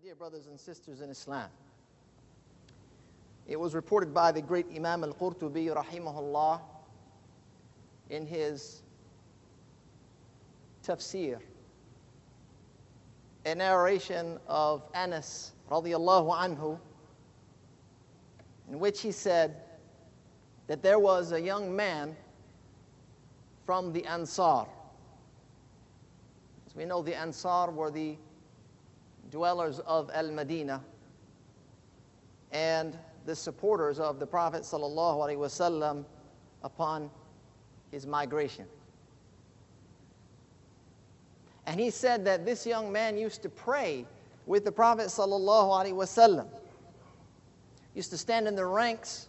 Dear brothers and sisters in Islam, it was reported by the great Imam al-Qurtubi rahimahullah in his tafsir, a narration of Anas radiyallahu anhu, in which he said that there was a young man from the Ansar. As we know, the Ansar were the dwellers of Al-Madinah and the supporters of the Prophet sallallahu alaihi wasallam upon his migration. And he said that this young man used to pray with the Prophet sallallahu alaihi wasallam. Used to stand in the ranks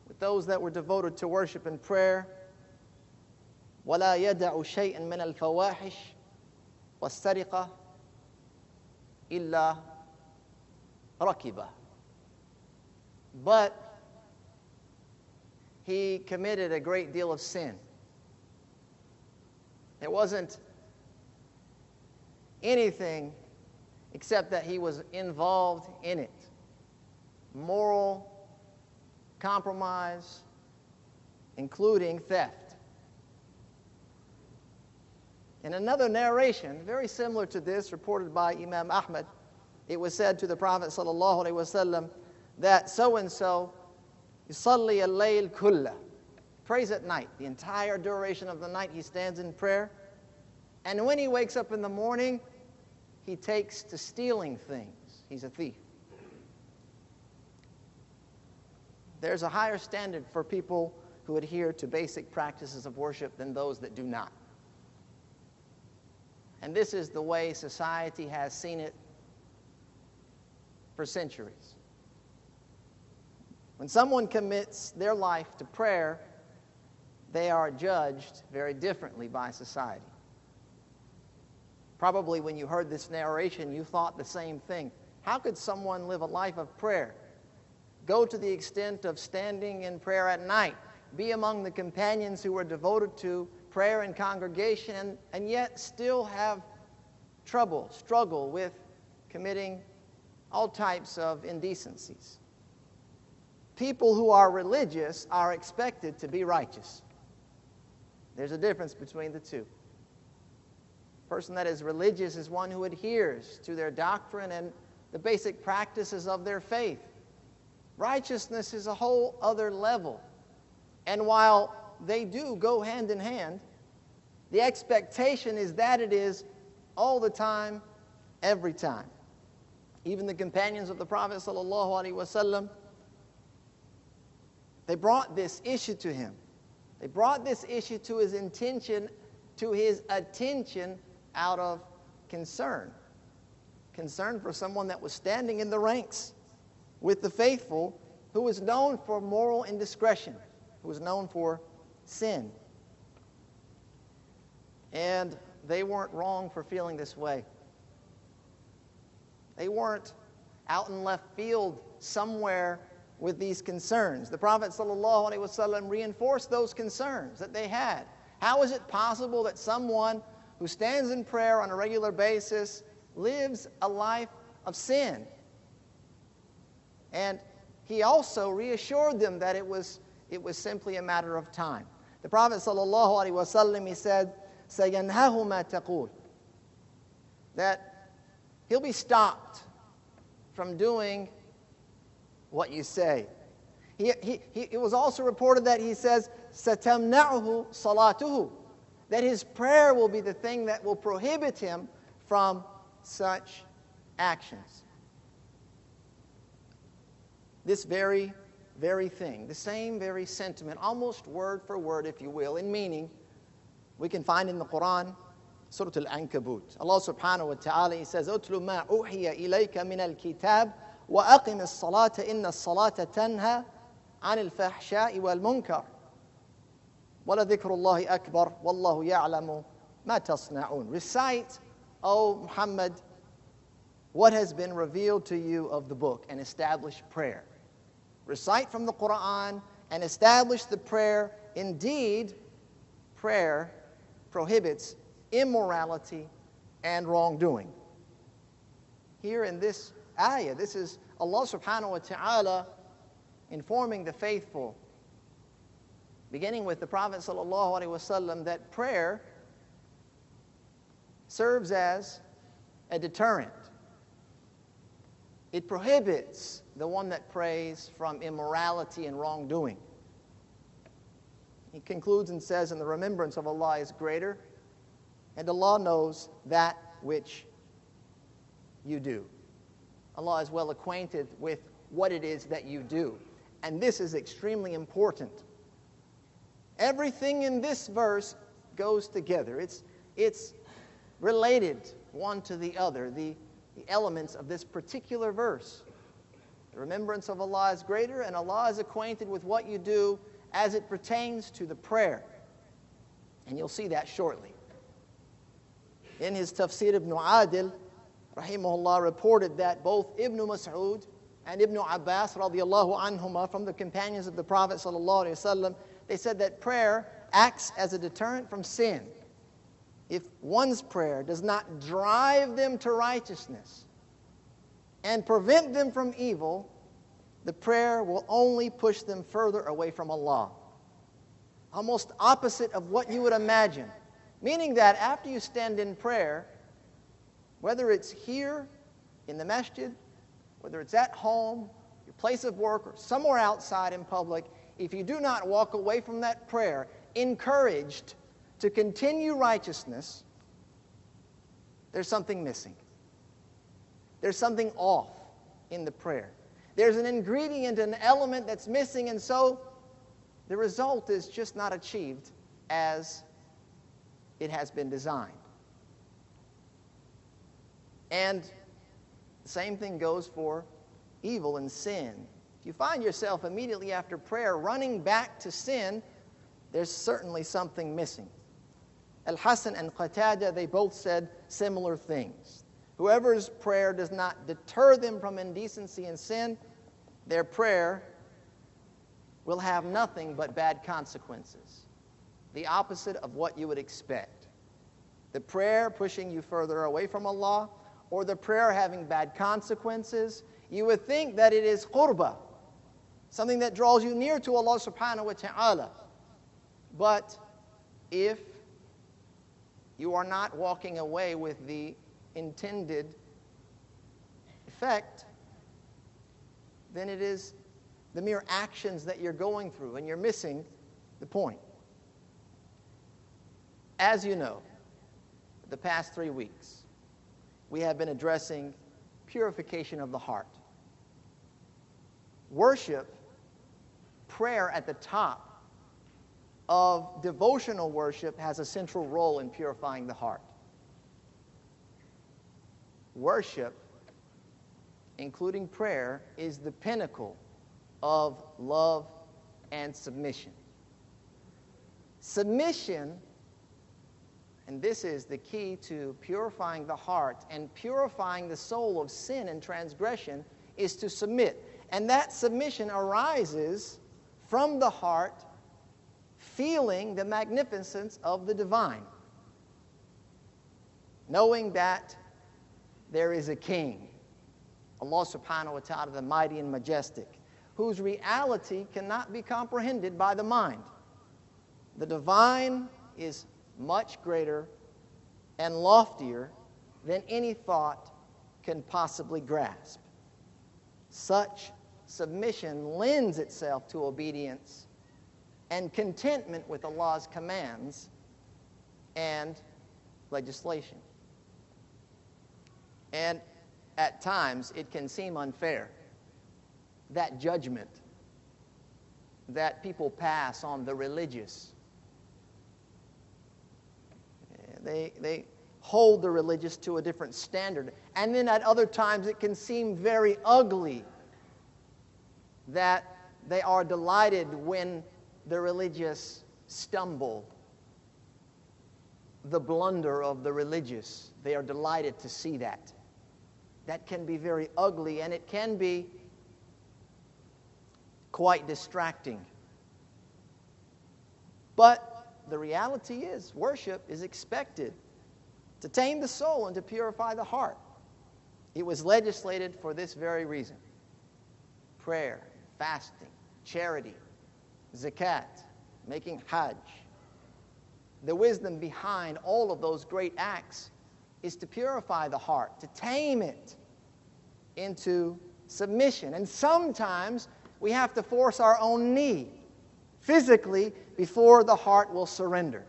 with those that were devoted to worship and prayer. وَلَا يَدَعُ شَيْئًا مِنَ الْفَوَاحِشِ وَالسَّرِقَةِ إِلَّا رَكِبَهُ. But he committed a great deal of sin. It wasn't anything except that he was involved in it. Moral compromise, including theft. In another narration, very similar to this, reported by Imam Ahmad, it was said to the Prophet sallallahu alaihi wasallam that so-and-so yusalli al-layl kullah, prays at night. The entire duration of the night he stands in prayer. And when he wakes up in the morning, he takes to stealing things. He's a thief. There's a higher standard for people who adhere to basic practices of worship than those that do not. And this is the way society has seen it for centuries. When someone commits their life to prayer, they are judged very differently by society. Probably when you heard this narration, you thought the same thing. How could someone live a life of prayer, go to the extent of standing in prayer at night, be among the companions who were devoted to prayer and congregation, and yet still have struggle with committing all types of indecencies? People who are religious are expected to be righteous. There's a difference between the two. A person that is religious is one who adheres to their doctrine and the basic practices of their faith. Righteousness is a whole other level. And while they do go hand in hand, the expectation is that it is all the time, every time. Even the companions of the Prophet sallallahu alaihi wasallam, they brought this issue to him. They brought this issue to his attention out of concern. Concern for someone that was standing in the ranks with the faithful, who was known for moral indiscretion, who was known for sin. And they weren't wrong for feeling this way. They weren't out in left field somewhere with these concerns. The Prophet ﷺ reinforced those concerns that they had. How is it possible that someone who stands in prayer on a regular basis lives a life of sin? And he also reassured them that it was simply a matter of time. The Prophet ﷺ, he said, سَيَنْهَهُ مَا تَقُولُ, that he'll be stopped from doing what you say. It was also reported that he says, سَتَمْنَعُهُ صَلَاتُهُ, that his prayer will be the thing that will prohibit him from such actions. This very thing, the same very sentiment, almost word for word, if you will, in meaning, we can find in the Quran, Surah Al-Ankabut. Allah subhanahu wa ta'ala, He says, أُتْلُ مَا أُوحِيَ إِلَيْكَ مِنَ الْكِتَابِ وَأَقِمِ الصَّلَاةَ إِنَّ الصَّلَاةَ تَنْهَى عَنِ الْفَحْشَاءِ وَالْمُنكَرِ وَلَذِكْرُ اللَّهِ أَكْبَرُ وَاللَّهُ يَعْلَمُ مَا تَصْنَعُونَ. Recite, O Muhammad, what has been revealed to you of the book, and establish prayer. Recite from the Quran and establish the prayer. Indeed, prayer prohibits immorality and wrongdoing. here in this ayah. This is Allah subhanahu wa ta'ala informing the faithful, beginning with the Prophet sallallahu alaihi wasallam, that prayer serves as a deterrent. It prohibits the one that prays from immorality and wrongdoing. He concludes and says, and the remembrance of Allah is greater, and Allah knows that which you do. Allah is well acquainted with what it is that you do. And this is extremely important. Everything in this verse goes together. It's related one to the other, the elements of this particular verse. The remembrance of Allah is greater, and Allah is acquainted with what you do as it pertains to the prayer. And you'll see that shortly. In his tafsir, Ibn Adil, rahimahullah, reported that both Ibn Mas'ud and Ibn Abbas, radiallahu anhuma, from the companions of the Prophet sallallahu alaihi wasallam, they said that prayer acts as a deterrent from sin. If one's prayer does not drive them to righteousness and prevent them from evil, the prayer will only push them further away from Allah. Almost opposite of what you would imagine. Meaning that after you stand in prayer, whether it's here in the masjid, whether it's at home, your place of work, or somewhere outside in public, if you do not walk away from that prayer encouraged to continue righteousness, there's something missing. There's something off in the prayer. There's an ingredient, an element that's missing, and so the result is just not achieved as it has been designed. And the same thing goes for evil and sin. If you find yourself immediately after prayer running back to sin, there's certainly something missing. Al-Hasan and Qatada, they both said similar things. Whoever's prayer does not deter them from indecency and sin, their prayer will have nothing but bad consequences. The opposite of what you would expect. The prayer pushing you further away from Allah, or the prayer having bad consequences, you would think that it is qurbah, something that draws you near to Allah subhanahu wa ta'ala. But if you are not walking away with the intended effect, then it is the mere actions that you're going through, and you're missing the point. As you know, the past 3 weeks, we have been addressing purification of the heart. Worship, prayer at the top of devotional worship, has a central role in purifying the heart. Worship, including prayer, is the pinnacle of love and submission. Submission, and this is the key to purifying the heart and purifying the soul of sin and transgression, is to submit. And that submission arises from the heart feeling the magnificence of the divine, knowing that there is a king, Allah subhanahu wa ta'ala, the mighty and majestic, whose reality cannot be comprehended by the mind. The divine is much greater and loftier than any thought can possibly grasp. Such submission lends itself to obedience and contentment with Allah's commands and legislation. And at times it can seem unfair, that judgment that people pass on the religious. They hold the religious to a different standard. And then at other times it can seem very ugly that they are delighted when the religious stumble, the blunder of the religious. They are delighted to see that. That can be very ugly, and it can be quite distracting. But the reality is, worship is expected to tame the soul and to purify the heart. It was legislated for this very reason. Prayer, fasting, charity, zakat, making hajj. The wisdom behind all of those great acts is to purify the heart, to tame it into submission. And sometimes we have to force our own knee physically before the heart will surrender.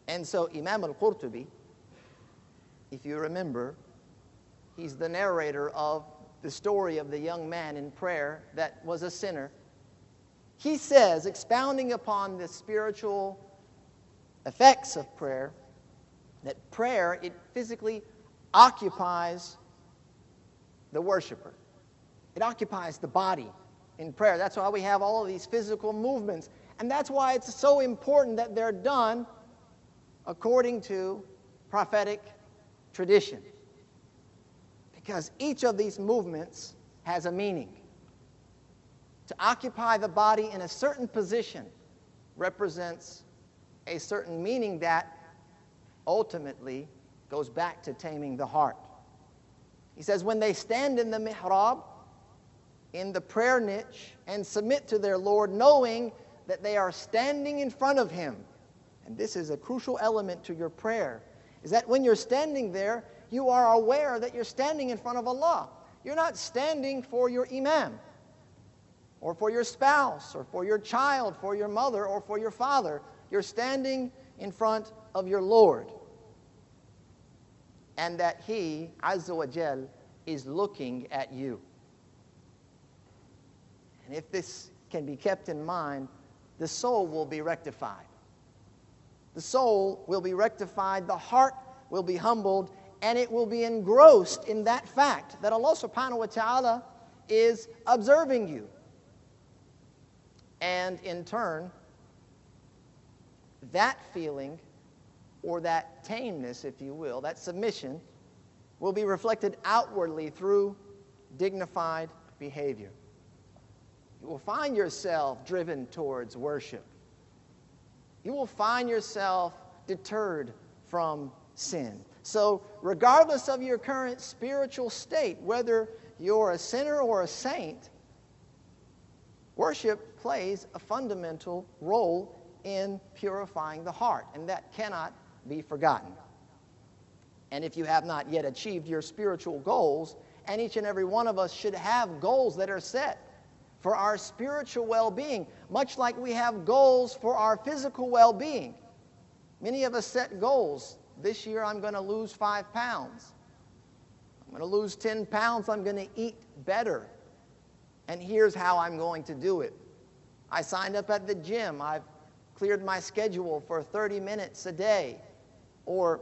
And so Imam al-Qurtubi, if you remember, he's the narrator of the story of the young man in prayer that was a sinner. He says, expounding upon the spiritual effects of prayer, that prayer, it physically occupies the worshiper. It occupies the body in prayer. That's why we have all of these physical movements. And that's why it's so important that they're done according to prophetic tradition. Because each of these movements has a meaning. To occupy the body in a certain position represents a certain meaning that ultimately goes back to taming the heart. He says, when they stand in the mihrab, in the prayer niche, and submit to their Lord, knowing that they are standing in front of Him. And this is a crucial element to your prayer, is that when you're standing there, you are aware that you're standing in front of Allah. You're not standing for your Imam, or for your spouse, or for your child, for your mother, or for your father. You're standing in front of your Lord. And that He, Azza wa Jal, is looking at you. And if this can be kept in mind, the soul will be rectified. The soul will be rectified, the heart will be humbled, and it will be engrossed in that fact that Allah subhanahu wa ta'ala is observing you. And in turn, that feeling, or that tameness, if you will, that submission, will be reflected outwardly through dignified behavior. You will find yourself driven towards worship. You will find yourself deterred from sin. So, regardless of your current spiritual state, whether you're a sinner or a saint, worship plays a fundamental role in purifying the heart, and that cannot be forgotten. And if you have not yet achieved your spiritual goals, and each and every one of us should have goals that are set for our spiritual well-being, much like we have goals for our physical well-being. Many of us set goals. This year I'm going to lose 5 pounds. I'm going to lose 10 pounds. I'm going to eat better. And here's how I'm going to do it. I signed up at the gym. I've cleared my schedule for 30 minutes a day or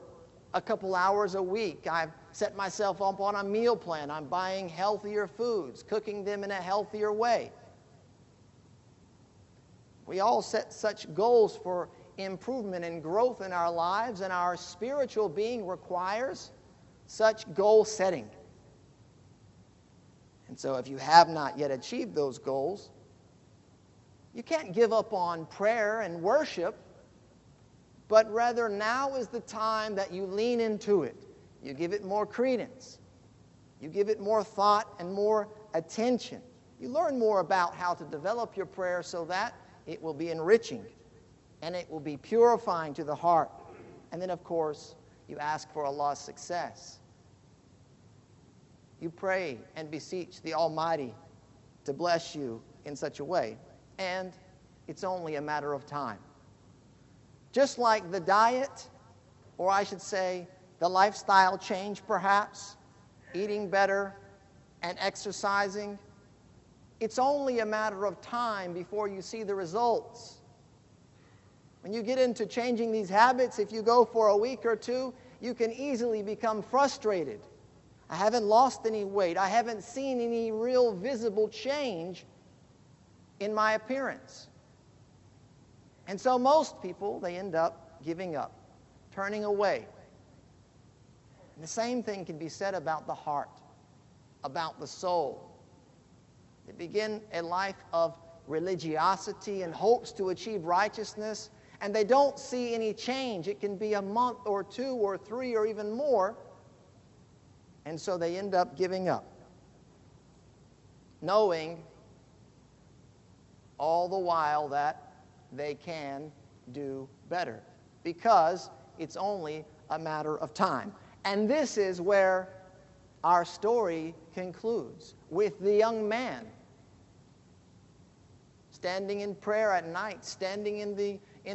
a couple hours a week. I've set myself up on a meal plan. I'm buying healthier foods, cooking them in a healthier way. We all set such goals for improvement and growth in our lives, and our spiritual being requires such goal setting. And so if you have not yet achieved those goals, you can't give up on prayer and worship, but rather now is the time that you lean into it. You give it more credence. You give it more thought and more attention. You learn more about how to develop your prayer so that it will be enriching and it will be purifying to the heart. And then, of course, you ask for Allah's success. You pray and beseech the Almighty to bless you in such a way. And it's only a matter of time. Just like the diet, or I should say, the lifestyle change perhaps, eating better and exercising, it's only a matter of time before you see the results. When you get into changing these habits, if you go for a week or two, you can easily become frustrated. I haven't lost any weight. I haven't seen any real visible change in my appearance. And so most people, they end up giving up, turning away. And the same thing can be said about the heart, about the soul. They begin a life of religiosity and hopes to achieve righteousness, and they don't see any change. It can be a month or 2 or 3 or even more. And so they end up giving up, knowing all the while that they can do better, because it's only a matter of time. And this is where our story concludes, with the young man standing in prayer at night, standing in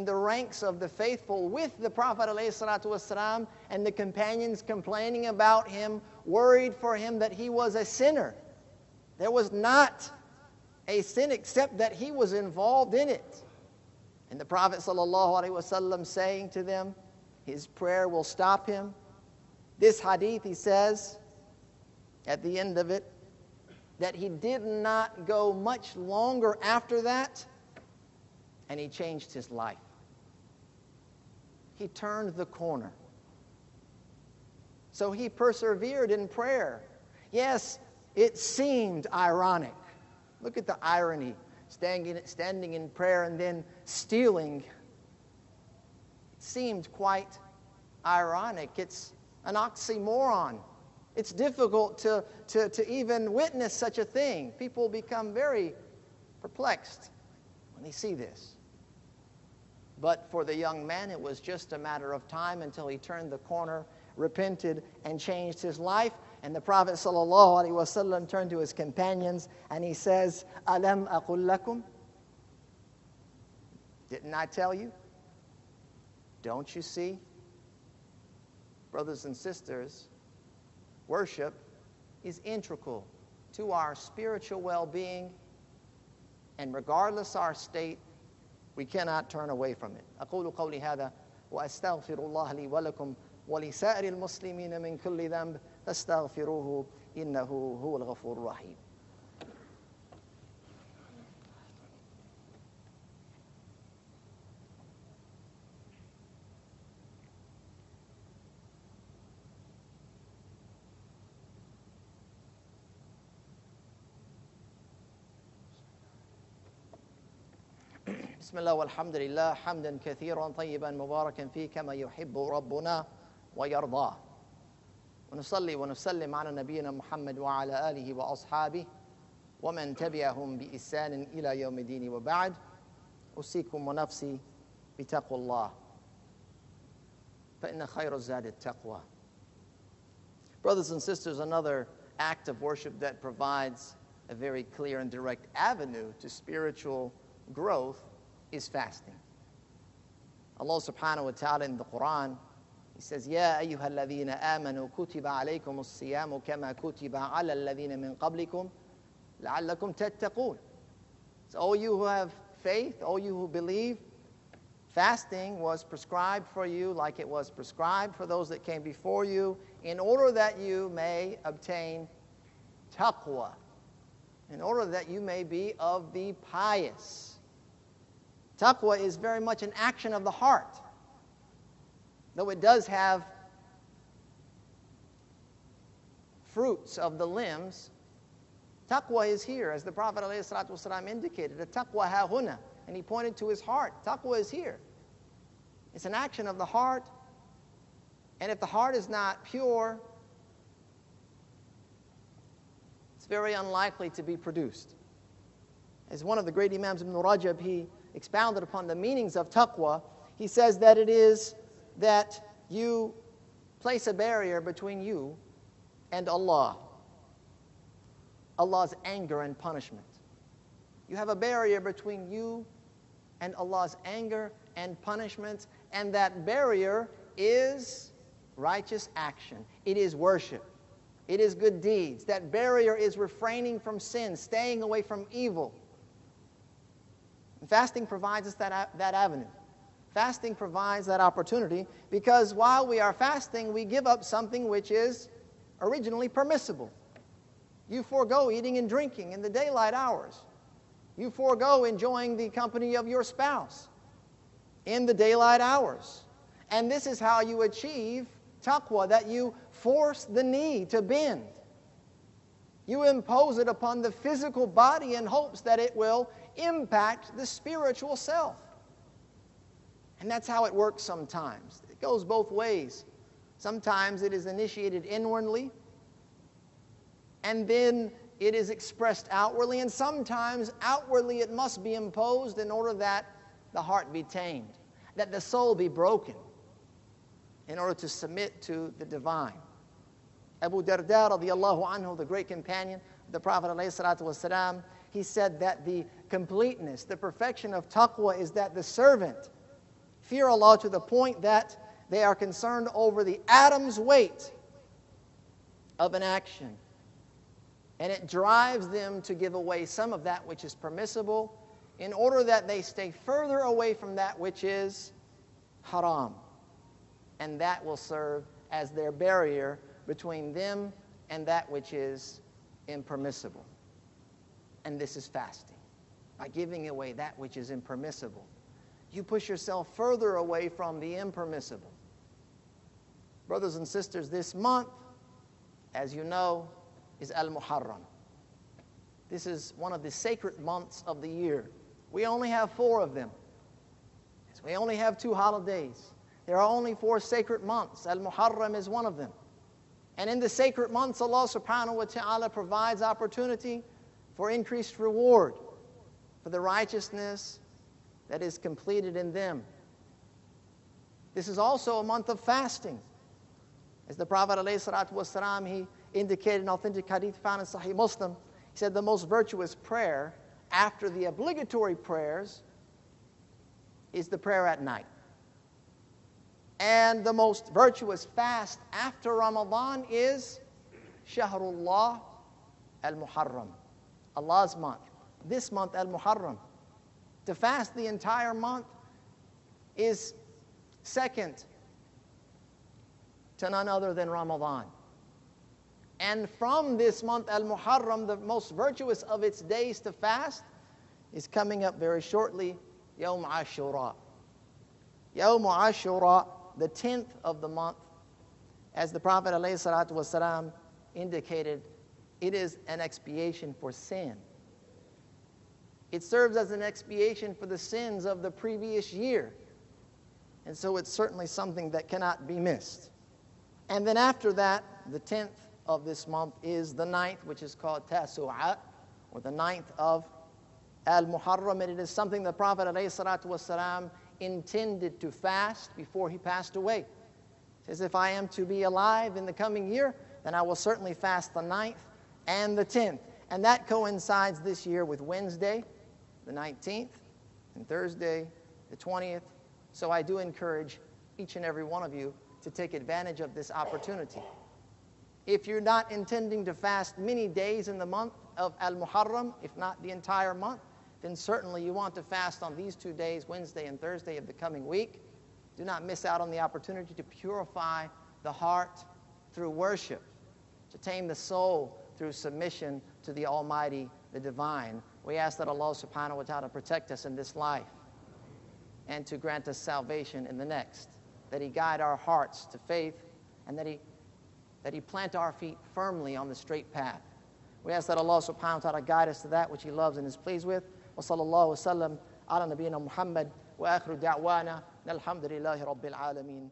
the ranks of the faithful with the Prophet ﷺ, and the companions complaining about him, worried for him that he was a sinner. There was not a sin except that he was involved in it. And the Prophet ﷺ saying to them, his prayer will stop him. This hadith, he says, at the end of it, that he did not go much longer after that, and he changed his life. He turned the corner. So he persevered in prayer. Yes, it seemed ironic. Look at the irony, standing in prayer and then stealing. It seemed quite ironic. It's an oxymoron. It's difficult to even witness such a thing. People become very perplexed when they see this. But for the young man, it was just a matter of time until he turned the corner, repented, and changed his life. And the Prophet ﷺ turned to his companions and he says, Alam aqul lakum? Didn't I tell you? Don't you see? Brothers and sisters, worship is integral to our spiritual well-being, and regardless our state, we cannot turn away from it. أقول قولي هذا وأستغفر الله لي ولكم ولسائر المسلمين من كل ذنب فاستغفروه إنه هو الغفور الرحيم. بسم الله والحمد لله حمدا كثيرا طيبا مباركا فيه كما يحب ربنا ويرضاه. ونصلي ونسلم على نبينا محمد وعلى آله وأصحابه ومن تبعهم بإحسان إلى يوم الدين وبعد. أوصيكم ونفسي بتقوى الله فإن خير الزاد التقوى. Brothers and sisters, another act of worship that provides a very clear and direct avenue to spiritual growth is fasting. Allah subhanahu wa ta'ala in the Quran, He says, يَا أَيُّهَا الَّذِينَ آمَنُوا كُتِبَ عَلَيْكُمُ الصِّيَامُ كَمَا كُتِبَ عَلَى الَّذِينَ مِنْ قَبْلِكُمْ لَعَلَّكُمْ تَتَّقُونَ. So all you who have faith, all you who believe, fasting was prescribed for you like it was prescribed for those that came before you, in order that you may obtain taqwa, in order that you may be of the pious. Taqwa is very much an action of the heart, though it does have fruits of the limbs. Taqwa is here, as the Prophet ﷺ indicated. The taqwa hahuna, and he pointed to his heart. Taqwa is here. It's an action of the heart, and if the heart is not pure, it's very unlikely to be produced. As one of the great Imams, Ibn Rajab, he expounded upon the meanings of taqwa. He says that it is that you place a barrier between you and Allah, Allah's anger and punishment. You have a barrier between you and Allah's anger and punishment, and that barrier is righteous action. It is worship. It is good deeds. That barrier is refraining from sin, staying away from evil. And fasting provides us that avenue. Fasting provides that opportunity, because while we are fasting, we give up something which is originally permissible. You forego eating and drinking in the daylight hours. You forego enjoying the company of your spouse in the daylight hours. And this is how you achieve taqwa, that you force the knee to bend. You impose it upon the physical body in hopes that it will impact the spiritual self. And that's how it works sometimes. It goes both ways. Sometimes it is initiated inwardly, and then it is expressed outwardly, and sometimes outwardly it must be imposed in order that the heart be tamed, that the soul be broken, in order to submit to the divine. Abu Darda radiallahu anhu, the great companion of the Prophet ﷺ, he said that the completeness, the perfection of taqwa is that the servant fear Allah to the point that they are concerned over the atom's weight of an action. And it drives them to give away some of that which is permissible in order that they stay further away from that which is haram. And that will serve as their barrier between them and that which is impermissible. And this is fasting. By giving away that which is impermissible, you push yourself further away from the impermissible. Brothers and sisters, this month, as you know, is Al-Muharram. This is one of the sacred months of the year. We only have 4 of them. We only have 2 holidays. There are only 4 sacred months. Al-Muharram is one of them. And in the sacred months, Allah subhanahu wa ta'ala provides opportunity for increased reward for the righteousness that is completed in them. This is also a month of fasting. As the Prophet ﷺ, he indicated in authentic hadith found in Sahih Muslim, he said the most virtuous prayer after the obligatory prayers is the prayer at night. And the most virtuous fast after Ramadan is Shahrullah al-Muharram, Allah's month. This month, al-Muharram. To fast the entire month is second to none other than Ramadan. And from this month, Al-Muharram, the most virtuous of its days to fast is coming up very shortly, Yawm Ashura. Yawm Ashura, the 10th of the month, as the Prophet ﷺ indicated, it is an expiation for sin. It serves as an expiation for the sins of the previous year. And so it's certainly something that cannot be missed. And then after that, the 10th of this month is the 9th, which is called Tasu'at, or the 9th of Al-Muharram. And it is something the Prophet ﷺ intended to fast before he passed away. He says, if I am to be alive in the coming year, then I will certainly fast the 9th and the 10th. And that coincides this year with Wednesday, the 19th, and Thursday, the 20th. So I do encourage each and every one of you to take advantage of this opportunity. If you're not intending to fast many days in the month of Al-Muharram, if not the entire month, then certainly you want to fast on these 2 days, Wednesday and Thursday of the coming week. Do not miss out on the opportunity to purify the heart through worship, to tame the soul through submission to the Almighty, the Divine. We ask that Allah subhanahu wa ta'ala protect us in this life and to grant us salvation in the next, that He guide our hearts to faith, and that He plant our feet firmly on the straight path. We ask that Allah subhanahu wa ta'ala guide us to that which He loves and is pleased with. Wa sallallahu wa sallam ala nabiyyina Muhammad wa akhiru da'wana alhamdulillahi rabbil alameen.